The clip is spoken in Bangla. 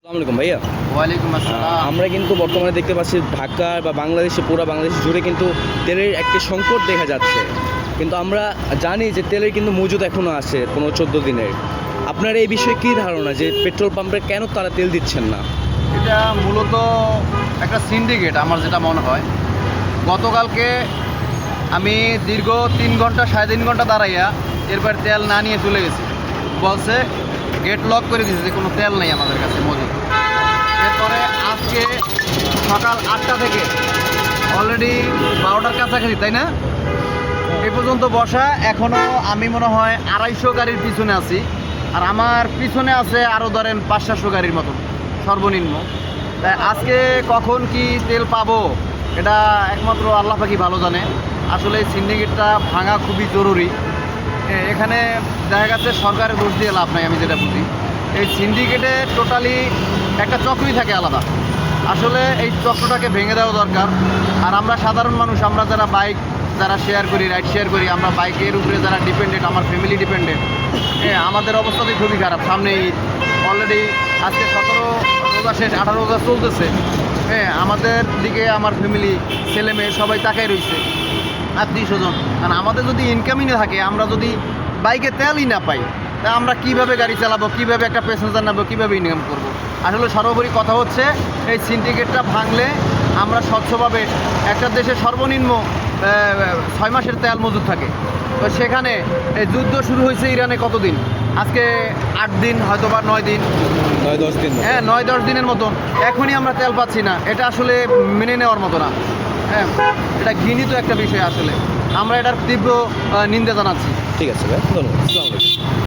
আসসালামু আলাইকুম ভাইয়া। ওয়ালাইকুম আসসালাম। আমরা কিন্তু বর্তমানে দেখতে পাচ্ছি ঢাকা বা বাংলাদেশে পুরো বাংলাদেশ জুড়ে কিন্তু তেলের একটি সংকট দেখা যাচ্ছে, কিন্তু আমরা জানি যে তেলের কিন্তু মজুদ এখনও আছে 15-14 দিনের। আপনার এই বিষয়ে কী ধারণা যে পেট্রোল পাম্পে কেন তারা তেল দিচ্ছেন না? এটা মূলত একটা সিন্ডিকেট আমার যেটা মনে হয়। গতকালকে আমি দীর্ঘ 3 ঘন্টা 3.5 ঘন্টা দাঁড়াইয়া এরপর তেল না নিয়ে চলে গেছি। বলছে গেট লক করে দিয়েছে যে কোনো তেল নেই আমাদের কাছে মজুদ। এরপরে আজকে সকাল 8টা থেকে অলরেডি 12টার কাছাকাছি, তাই না? এ পর্যন্ত বসা, এখনও আমি মনে হয় 250 গাড়ির পিছনে আছি, আর আমার পিছনে আছে আরও ধরেন 500 গাড়ির মতো সর্বনিম্ন। তাই আজকে কখন কি তেল পাবো এটা একমাত্র আল্লাহ পাকি ভালো জানে। আসলে এই সিন্ডিকেটটা ভাঙা খুবই জরুরি। এখানে দেখা গেছে সরকারের দোষ দিয়ে লাভ নাই, আমি যেটা বুঝি এই সিন্ডিকেটে টোটালি একটা চক্রই থাকে আলাদা। আসলে এই চক্রটাকে ভেঙে দেওয়া দরকার। আর আমরা সাধারণ মানুষ, আমরা যারা বাইক যারা শেয়ার করি, রাইড শেয়ার করি, আমরা বাইকের উপরে যারা ডিপেন্ডেন্ট, আমার ফ্যামিলি ডিপেন্ডেন্ট, আমাদের অবস্থাতেই খুবই খারাপ। সামনে অলরেডি আজকে 17 রোজা শেষ, 18 রোজা চলতেছে। আমাদের দিকে আমার ফ্যামিলি ছেলে মেয়ে সবাই তাকাই রয়েছে, আত্মীয় স্বজন। কারণ আমাদের যদি ইনকামই না থাকে, আমরা যদি বাইকে তেলই না পাই, তা আমরা কীভাবে গাড়ি চালাবো, কীভাবে একটা প্যাসেঞ্জার নেবো, কীভাবে ইনকাম করবো? আসলে সর্বোপরি কথা হচ্ছে এই সিন্ডিকেটটা ভাঙলে আমরা স্বচ্ছভাবে একটা দেশে সর্বনিম্ন 6 মাসের তেল মজুদ থাকে। তো সেখানে এই যুদ্ধ শুরু হয়েছে ইরানে কতদিন? আজকে 8 দিন, হয়তো বা 9 দিন, 9-10 দিন। 9-10 দিনের মতন। এখনই আমরা তেল পাচ্ছি না, এটা আসলে মেনে নেওয়ার মতো না। এটা ঘৃণিত একটা বিষয়। আসলে আমরা এটার তীব্র নিন্দা জানাচ্ছি। ঠিক আছে ভাই, ধন্যবাদ। আসসালামু আলাইকুম।